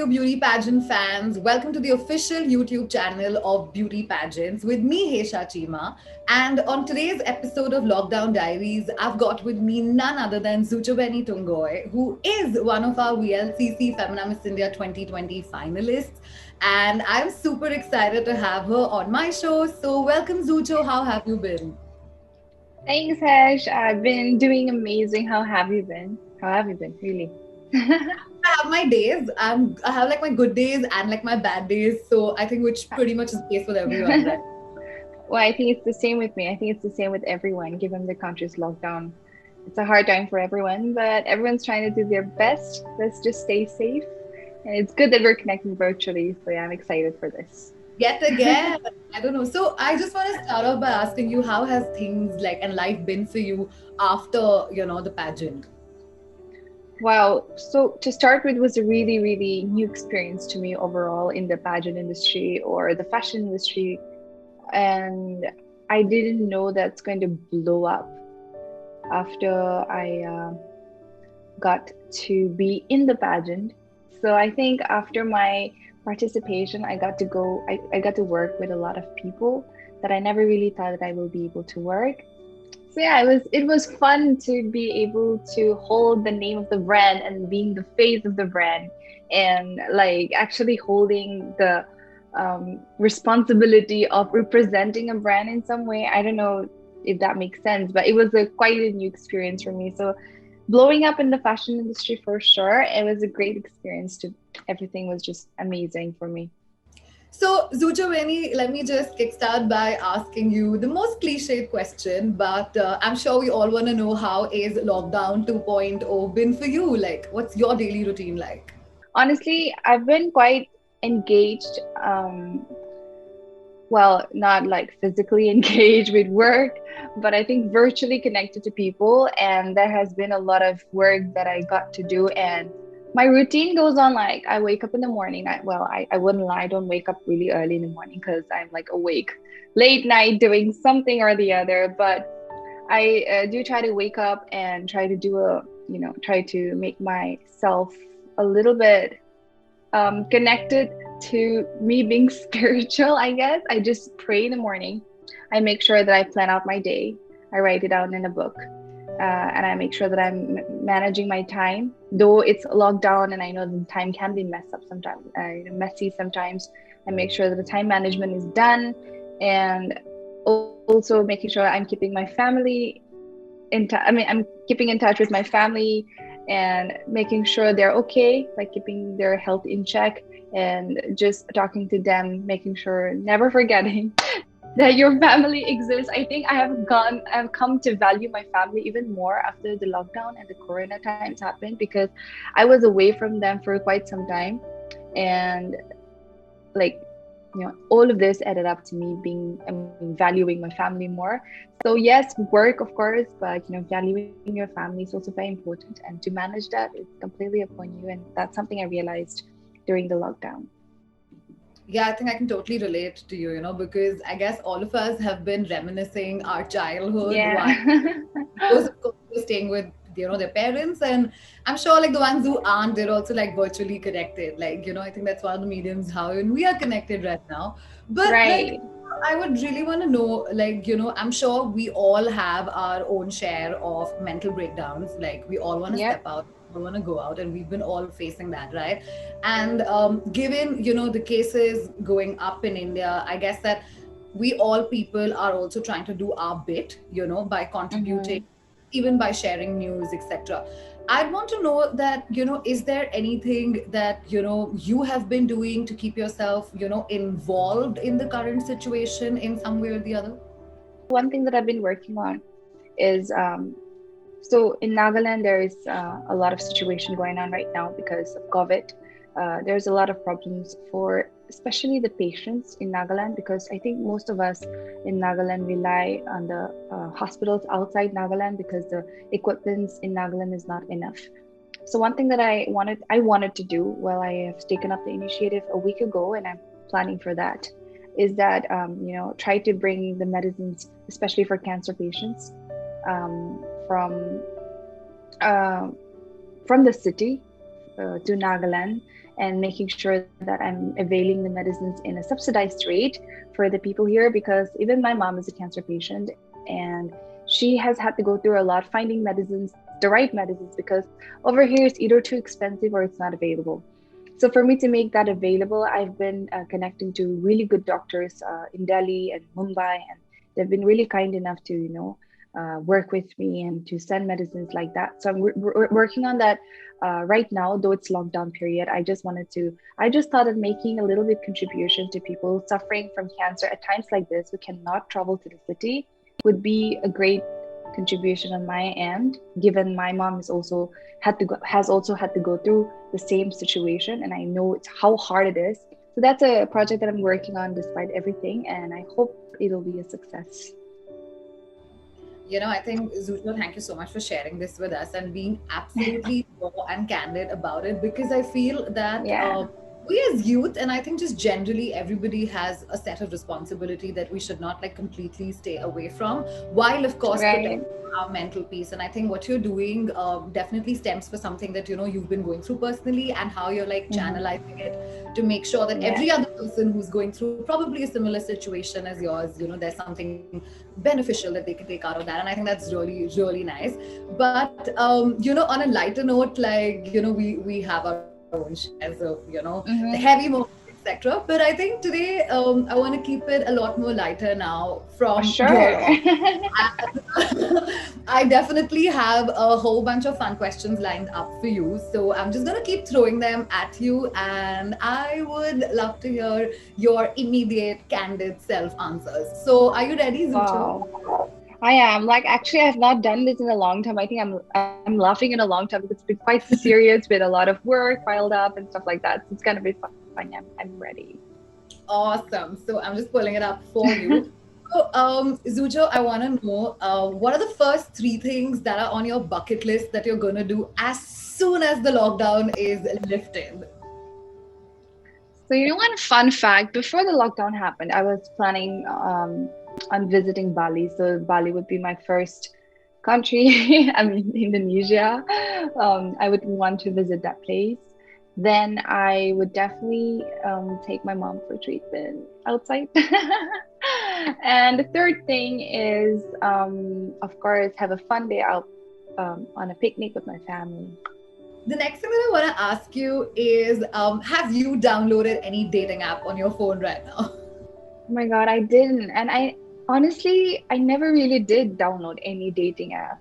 you beauty pageant fans? Welcome to the official YouTube channel of Beauty Pageants with me, Heshha Chimah. And on today's episode of Lockdown Diaries, I've got with me none other than Zuchobeni Tungoe, who is one of our VLCC Femina Miss India 2020 finalists. And I'm super excited to have her on my show. So, welcome, Zucho. How have you been? Thanks, Hesh. I've been doing amazing. How have you been? How have you been, really? I have my days. I have like my good days and like my bad days. So I think which pretty much is the case with everyone, right? Well, I think it's the same with me. I think it's the same with everyone, given the country's lockdown. It's a hard time for everyone, but everyone's trying to do their best. Let's just stay safe. And it's good that we're connecting virtually. So, yeah, I'm excited for this. Yet again, I don't know. So I just want to start off by asking you, how has things like and life been for you after the pageant? Wow. So, to start with, was a really, really new experience to me overall in the pageant industry or the fashion industry. And I didn't know that's going to blow up after I got to be in the pageant. So I think after my participation, I got to work with a lot of people that I never really thought that I will be able to work. So yeah, it was fun to be able to hold the name of the brand and being the face of the brand and like actually holding the responsibility of representing a brand in some way. I don't know if that makes sense, but it was a quite a new experience for me. So blowing up in the fashion industry for sure, it was a great experience to everything was just amazing for me. So, Zuchoveni, let me just kickstart by asking you the most cliched question, but I'm sure we all want to know, how is lockdown 2.0 been for you? Like, what's your daily routine like? Honestly, I've been quite engaged. Well, not like physically engaged with work, but I think virtually connected to people. And there has been a lot of work that I got to do. And my routine goes on like I wake up in the morning. I wouldn't lie, I don't wake up really early in the morning because I'm like awake late night doing something or the other. But I do try to wake up and try to do try to make myself a little bit connected to me being spiritual, I guess. I just pray in the morning. I make sure that I plan out my day. I write it down in a book. And I make sure that I'm managing my time. Though it's locked down and I know the time can be messed up sometimes, messy sometimes. I make sure that the time management is done, and also making sure I'm keeping my family I'm keeping in touch with my family and making sure they're okay, like keeping their health in check and just talking to them, making sure, never forgetting that your family exists. I think I've come to value my family even more after the lockdown and the corona times happened, because I was away from them for quite some time. And like, all of this added up to me valuing my family more. So yes, work of course, but valuing your family is also very important, and to manage that is completely upon you. And that's something I realized during the lockdown. Yeah, I think I can totally relate to you, because I guess all of us have been reminiscing our childhood while Yeah. those, of course, were staying with their parents, and I'm sure like the ones who aren't, they're also like virtually connected. Like I think that's one of the mediums how we are connected right now. But like, Right. I would really want to know, like, I'm sure we all have our own share of mental breakdowns. Like, we all want to step Yep. out, we want to go out, and we've been all facing that, right? And given the cases going up in India, I guess that we all people are also trying to do our bit, by contributing, Hmm. even by sharing news, etc. I'd want to know that, is there anything that, you have been doing to keep yourself, involved in the current situation in some way or the other? One thing that I've been working on is so in Nagaland, there is a lot of situation going on right now because of COVID. There's a lot of problems for especially the patients in Nagaland, because I think most of us in Nagaland rely on the hospitals outside Nagaland because the equipment in Nagaland is not enough. So one thing that I wanted to do, well, I have taken up the initiative a week ago, and I'm planning for that, is that try to bring the medicines, especially for cancer patients, from uh, from the city to Nagaland, and making sure that I'm availing the medicines in a subsidized rate for the people here, because even my mom is a cancer patient and she has had to go through a lot finding medicines, the right medicines, because over here it's either too expensive or it's not available. So for me to make that available, I've been connecting to really good doctors in Delhi and Mumbai, and they've been really kind enough to, work with me and to send medicines like that. So I'm working on that right now, though it's lockdown period. I just thought of making a little bit contribution to people suffering from cancer at times like this who cannot travel to the city would be a great contribution on my end, given my mom has also had to go through the same situation, and I know it's how hard it is. So that's a project that I'm working on despite everything, and I hope it'll be a success. I think, Zucho, thank you so much for sharing this with us and being absolutely raw and candid about it, because I feel that Yeah, we as youth, and I think just generally everybody has a set of responsibility that we should not like completely stay away from, while of course right. protecting our mental peace. And I think what you're doing definitely stems for something that you've been going through personally, and how you're like Hmm. channelizing it to make sure that Yeah. every other person who's going through probably a similar situation as yours, there's something beneficial that they can take out of that. And I think that's really, really nice. But on a lighter note, like, we have our own shares of, the heavy moments, Hmm. etc. But I think today I want to keep it a lot more lighter now from here on. Sure. I definitely have a whole bunch of fun questions lined up for you. So I'm just going to keep throwing them at you. And I would love to hear your immediate, candid self answers. So are you ready, Zucho? Wow. I am like, actually, I've not done this in a long time. I think I'm laughing in a long time because it's been quite serious with a lot of work piled up and stuff like that. So it's gonna be fun. I'm ready. Awesome. So I'm just pulling it up for you. So, Zucho, I want to know what are the first three things that are on your bucket list that you're going to do as soon as the lockdown is lifted? So you know, one fun fact: before the lockdown happened, I was planning on visiting Bali. So Bali would be my first country. I mean, Indonesia. I would want to visit that place. Then I would definitely take my mom for treatment outside. And the third thing is, of course, have a fun day out on a picnic with my family. The next thing that I want to ask you is, have you downloaded any dating app on your phone right now? Oh my God, I didn't. And I honestly, I never really did download any dating app.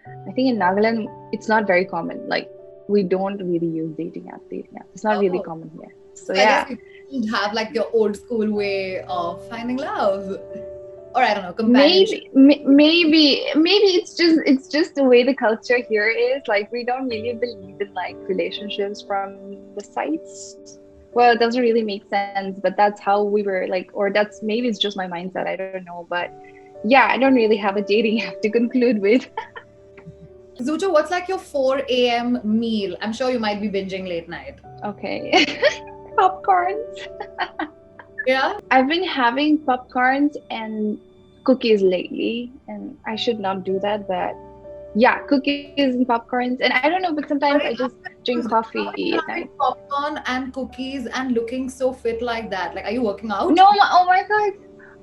I think in Nagaland, it's not very common. Like, we don't really use dating apps. It's not really Oh, common here. So so I guess yeah, you don't have like your old school way of finding love, or I don't know, companionship. maybe it's just the way the culture here is. Like, we don't really believe in like relationships from the sites. Well, it doesn't really make sense, but that's how we were like, or that's maybe it's just my mindset. I don't know, but yeah, I don't really have a dating app to conclude with. Zucho, what's like your 4 a.m. meal? I'm sure you might be binging late night. Okay. Popcorns. Yeah. I've been having popcorns and cookies lately, and I should not do that, but yeah, cookies and popcorns. And I don't know, but sometimes I Sorry, just I'm drink confused. How are coffee you at night. having popcorn and cookies and looking so fit like that? Like, are you working out? No, oh my God.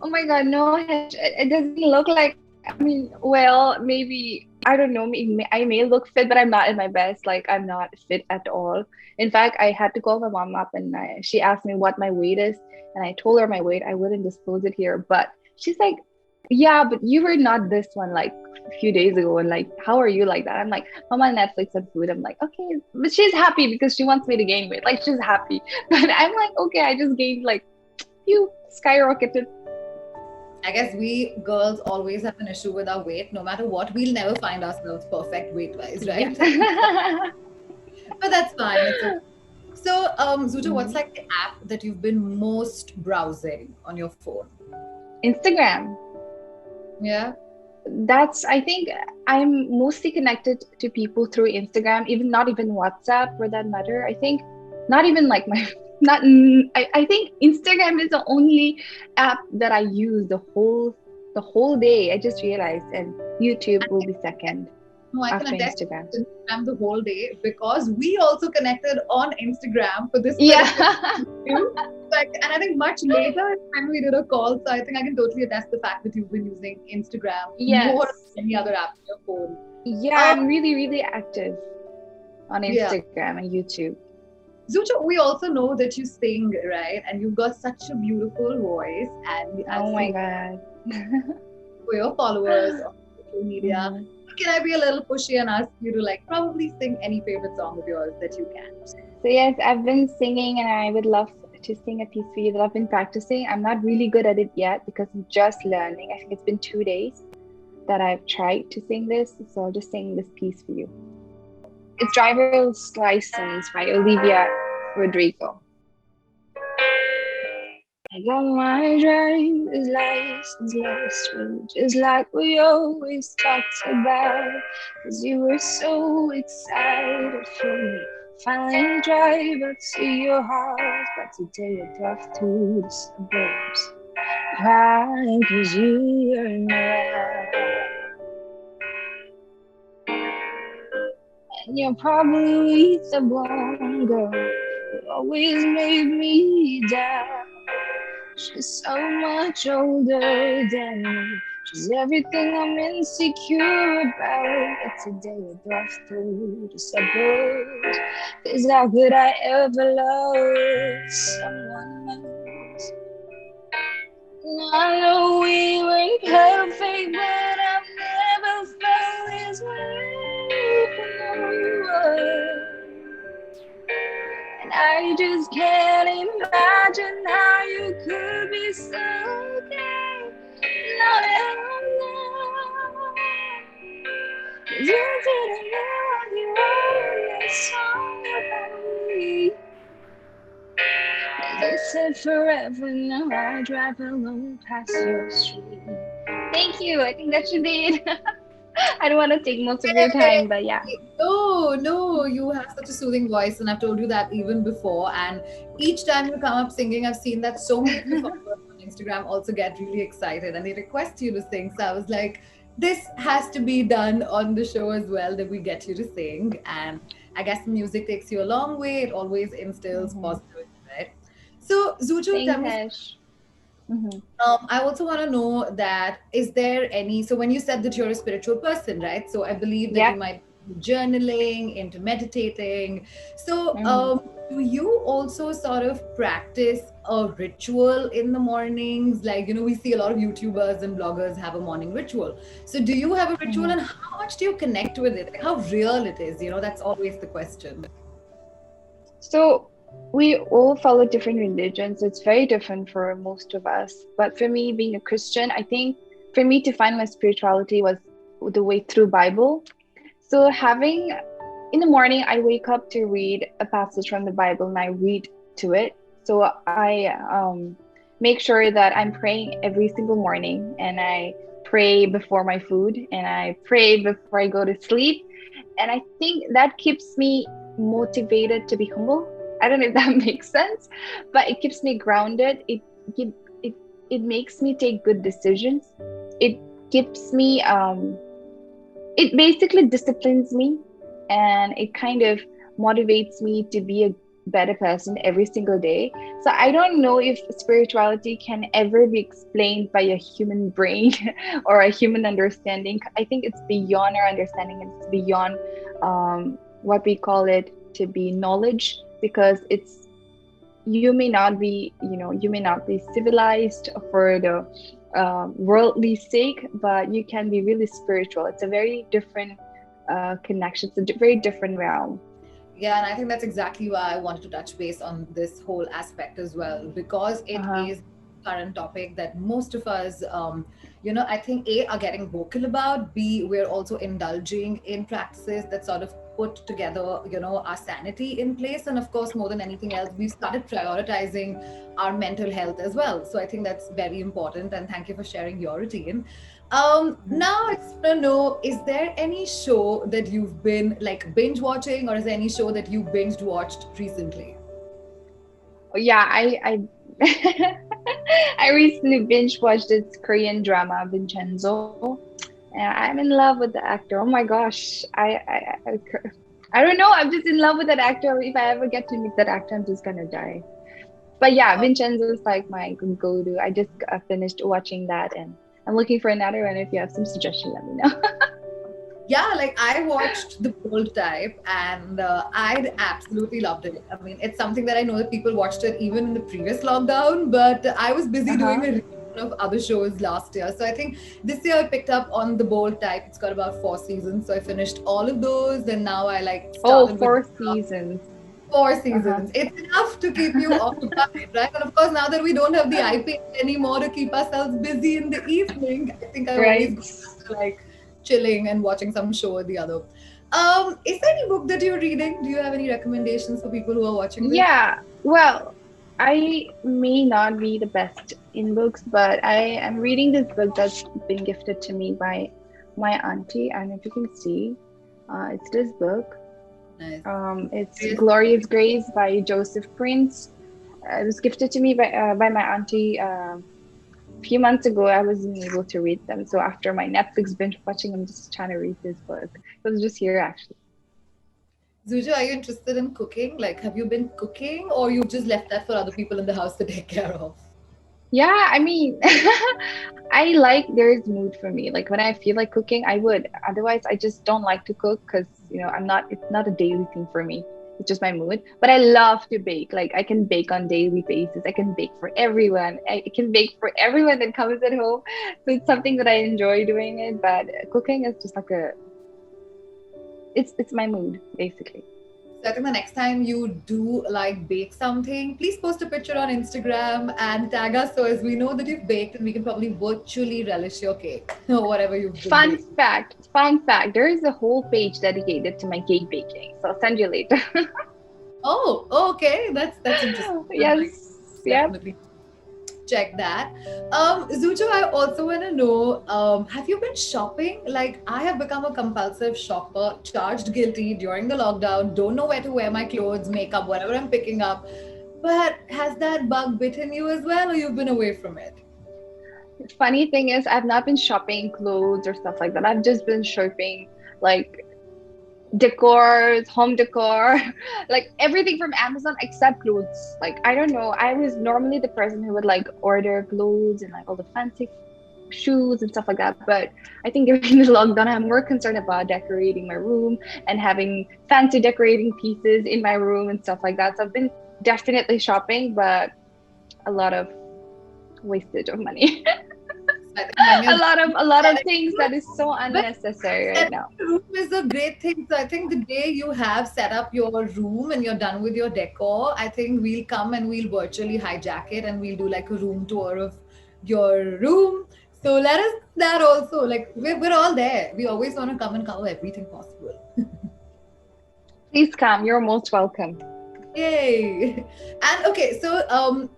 Oh my God, no, it doesn't look like, I mean, well, maybe, I don't know, I may look fit, but I'm not at my best. Like, I'm not fit at all. In fact, I had to call my mom up and she asked me what my weight is. And I told her my weight. I wouldn't disclose it here, but she's like, yeah, but you were not this one like a few days ago. And like, how are you like that? I'm like, I'm on Netflix and food. I'm like, okay. But she's happy because she wants me to gain weight. Like, she's happy. But I'm like, okay, I just gained like, you skyrocketed. I guess we girls always have an issue with our weight. No matter what, we'll never find ourselves perfect weight wise, Yeah. right? But that's fine. It's okay. So, Zuja, what's Mhm. like the app that you've been most browsing on your phone? Instagram. Yeah. That's, I think I'm mostly connected to people through Instagram, even not even WhatsApp for that matter. I think not even like my not I think Instagram is the only app that I use the whole day. I just realized, and YouTube will be second. No, I can after attest Instagram. to Instagram the whole day because we also connected on Instagram for this particular Yeah. interview. Like, and I think much later when we did a call, so I think I can totally attest the fact that you've been using Instagram more Yes. than any other app on your phone. Yeah, Um, I'm really, really active on yeah. Instagram and YouTube. Zucho, we also know that you sing, right? And you've got such a beautiful voice. And I've Oh my seen God. for your followers on social media. Mhm. Can I be a little pushy and ask you to like probably sing any favorite song of yours that you can? So yes, I've been singing and I would love to sing a piece for you that I've been practicing. I'm not really good at it yet because I'm just learning. I think it's been 2 days that I've tried to sing this, so I'll just sing this piece for you. It's Driver's License by Olivia Rodrigo. I got my driver's license last week, just like we always talked about. Cause you were so excited for me. Finally drive up to your house, but today I drove through the suburbs. Crying cause you're not around. And you're probably the one girl who always made me down. She's so much older than me. She's everything I'm insecure about. But today I drove through the suburbs. Cause how could I ever love someone else? And I know we weren't perfect, but I've never felt this way for no one. And I just can't imagine how you could be so good. Not alone. You didn't know you wrote a song about me. And you said forever, now I drive alone past your street. Thank you. I think that should be it. I don't want to take most of your time, but yeah. No, no, you have such a soothing voice, and I've told you that even before. And each time you come up singing, I've seen that so many of your followers on Instagram also get really excited and they request you to sing. So I was like, this has to be done on the show as well, that we get you to sing. And I guess music takes you a long way, it always instills Mm-hmm. positivity, right? So, Zuju, tell Thanks, me, Hesh. Mm-hmm. I also want to know that is there any, so when you said that you're a spiritual person, right? So I believe that you Yep. might be journaling, into meditating. So Mm-hmm. do you also sort of practice a ritual in the mornings? Like, we see a lot of YouTubers and bloggers have a morning ritual. So do you have a ritual, Mm-hmm. and how much do you connect with it? Like how real it is? That's always the question. So we all follow different religions. It's very different for most of us. But for me, being a Christian, I think for me to find my spirituality was the way through Bible. So having in the morning, I wake up to read a passage from the Bible and I read to it. So I make sure that I'm praying every single morning and I pray before my food and I pray before I go to sleep. And I think that keeps me motivated to be humble. I don't know if that makes sense, but it keeps me grounded. Give- it it makes me take good decisions. It keeps me it basically disciplines me and it kind of motivates me to be a better person every single day. So I don't know if spirituality can ever be explained by a human brain or a human understanding. I think it's beyond our understanding, and it's beyond what we call it to be knowledge, because it's you may not be civilized for the worldly sake, but you can be really spiritual. It's a very different connection. It's a very different realm. Yeah, and I think that's exactly why I wanted to touch base on this whole aspect as well, because it Uh-huh. is a current topic that most of us, I think A, are getting vocal about, B, we're also indulging in practices that sort of put together, our sanity in place. And of course, more than anything else, we've started prioritizing our mental health as well. So I think that's very important. And thank you for sharing your routine. Mhm. Now I just want to know, is there any show that you've been like binge watching, or is there any show that you binge watched recently? Yeah, I I recently binge watched this Korean drama Vincenzo, and And I'm in love with the actor. Oh my gosh, I don't know. I'm just in love with that actor. If I ever get to meet that actor, I'm just gonna die. But yeah, Uh, Vincenzo's like my go-to. I just finished watching that, and I'm looking for another one. If you have some suggestion, let me know. yeah, like I watched The Bold Type and I absolutely loved it. I mean, it's something that I know that people watched it even in the previous lockdown, but I was busy doing a Uh-huh. rerun of other shows last year. So I think this year I picked up on The Bold Type. It's got about 4 seasons. So I finished all of those. And now I like Oh, started with 4 seasons. 4 seasons. Uh-huh. It's enough to keep you occupied, right? And of course, now that we don't have the iPad anymore to keep ourselves busy in the evening, I think I always Right? go back to like chilling and watching some show or the other. Is there any book that you're reading? Do you have any recommendations for people who are watching this? Yeah. Well, I may not be the best in books, but I am reading this book that's been gifted to me by my auntie. And if you can see, it's this book. Nice. It's Yes. Glorious Grace by Joseph Prince. It was gifted to me by my auntie a few months ago. I wasn't able to read them. So after my Netflix binge watching, I'm just trying to read this book. It was just here actually. Zuja, are you interested in cooking? Like, have you been cooking or you've just left that for other people in the house to take care of? Yeah, I mean, I like there is mood for me. Like when I feel like cooking, I would. Otherwise, I just don't like to cook because, I'm not, it's not a daily thing for me. It's just my mood. But I love to bake. Like I can bake on daily basis. I can bake for everyone. I can bake for everyone that comes at home. So it's something that I enjoy doing it. But cooking is just like it's my mood basically. So I think the next time you do like bake something, please post a picture on Instagram and tag us so as we know that you've baked and we can probably virtually relish your cake or whatever you've been baking. Fun fact, there is a whole page dedicated to my cake baking. So I'll send you later. Oh, okay. That's interesting. I'm Yes. like Yep. definitely check that. Zujo, I also want to know, have you been shopping? Like, I have become a compulsive shopper, charged guilty during the lockdown, don't know where to wear my clothes, makeup, whatever I'm picking up. But has that bug bitten you as well, or you've been away from it? Funny thing is, I've not been shopping clothes or stuff like that. I've just been shopping like decor, home decor, like everything from Amazon except clothes. Like I don't know. I was normally the person who would like order clothes and like all the fancy shoes and stuff like that. But I think during the lockdown, I'm more concerned about decorating my room and having fancy decorating pieces in my room and stuff like that. So I've been definitely shopping, but a lot of wastage of money. So I think when you're A lot of things setting that is so but unnecessary right setting now. the room is a great thing. So I think the day you have set up your room and you're done with your decor, I think we'll come and we'll virtually hijack it and we'll do like a room tour of your room. So let us do that also. Like we're all there. We always want to come and cover everything possible. Please come. You're most welcome. Yay! And okay, so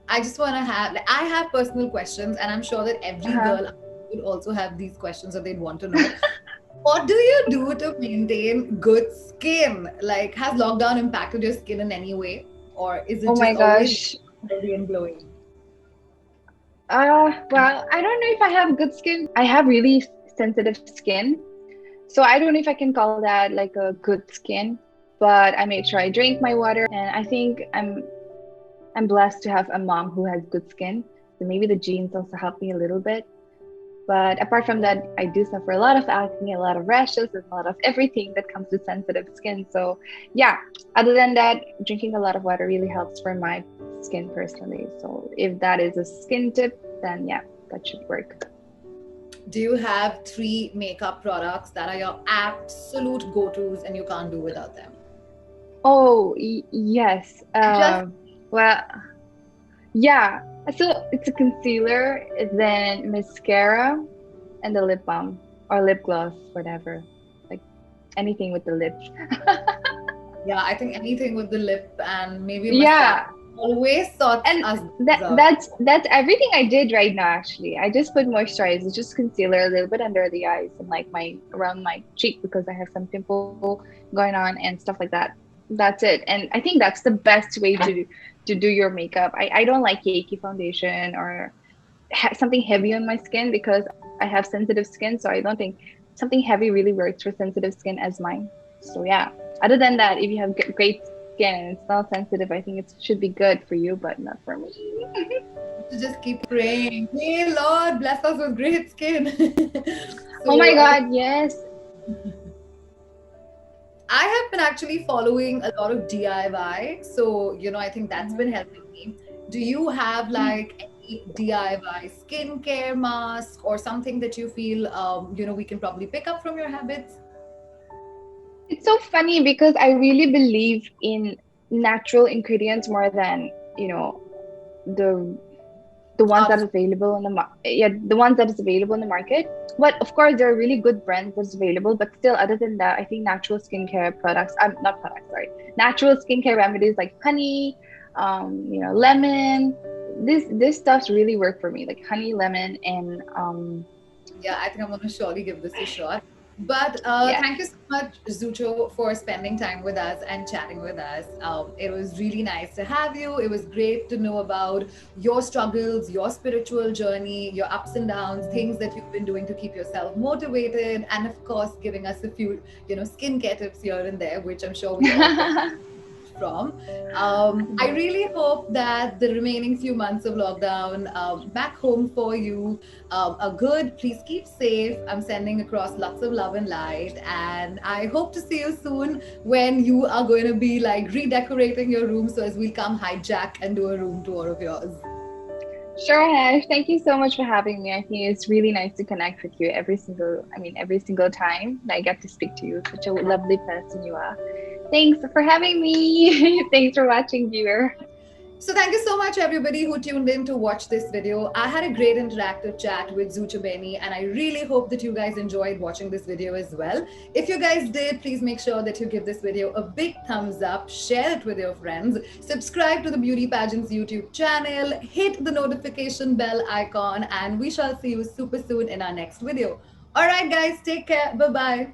I just want to have like, I have personal questions, and I'm sure that every Uh-huh. girl would also have these questions that they'd want to know. What do you do to maintain good skin? Like, has lockdown impacted your skin in any way, or is it Oh just my always gosh. healthy and glowing? Well, I don't know if I have good skin. I have really sensitive skin. So I don't know if I can call that like a good skin, but I make sure I drink my water and I think I'm blessed to have a mom who has good skin. So maybe the genes also help me a little bit. But apart from that, I do suffer a lot of acne, a lot of rashes, and a lot of everything that comes with sensitive skin. So, yeah, other than that, drinking a lot of water really helps for my skin personally. So, if that is a skin tip, then yeah, that should work. Do you have three makeup products that are your absolute go-tos and you can't do without them? Oh, yes. Just Well, yeah. So, it's a concealer, then mascara, and the lip balm or lip gloss, whatever. Like anything with the lips. yeah, I think anything with the lip and maybe mascara Yeah, always sorts and us that out. that's everything I did right now actually. I just put moisturizer, just concealer a little bit under the eyes and like my around my cheek because I have some pimple going on and stuff like that. That's it. And I think that's the best way to do your makeup. I don't like cakey foundation or something heavy on my skin because I have sensitive skin, so I don't think something heavy really works for sensitive skin as mine. So yeah. Other than that, if you have great skin and it's not sensitive, I think it should be good for you, but not for me. To just keep praying. Hey Lord, bless us with great skin. Oh my So God, yes. I have been actually following a lot of DIY. So, I think that's been Mhm. helping me. Do you have like any DIY skincare mask or something that you feel, we can probably pick up from your habits? It's so funny because I really believe in natural ingredients more than, the the ones that is Artificial. available in the the ones that is available in the market. But of course, there are really good brands that's available. But still, other than that, I think natural skincare products, not products, sorry, natural skincare remedies like honey, lemon. This stuffs really work for me, like honey, lemon, and Yeah, I think I'm going to surely give this a shot. But yeah. thank you so much, Zucho, for spending time with us and chatting with us. It was really nice to have you. It was great to know about your struggles, your spiritual journey, your ups and downs, things that you've been doing to keep yourself motivated, and of course, giving us a few, skincare tips here and there, which I'm sure we all can from. I really hope that the remaining few months of lockdown back home for you are good. Please keep safe. I'm sending across lots of love and light. And I hope to see you soon when you are going to be like redecorating your room. So as we come hijack and do a room tour of yours. Sure, Hesh. Thank you so much for having me. I think it's really nice to connect with you every single time that I get to speak to you. Such a lovely person you are. Thanks for having me. Thanks for watching, viewer. So thank you so much everybody who tuned in to watch this video. I had a great interactive chat with Zuchobeni and I really hope that you guys enjoyed watching this video as well. If you guys did, please make sure that you give this video a big thumbs up, share it with your friends, subscribe to the Beauty Pageants YouTube channel, hit the notification bell icon, and we shall see you super soon in our next video. Alright guys, take care. Bye-bye.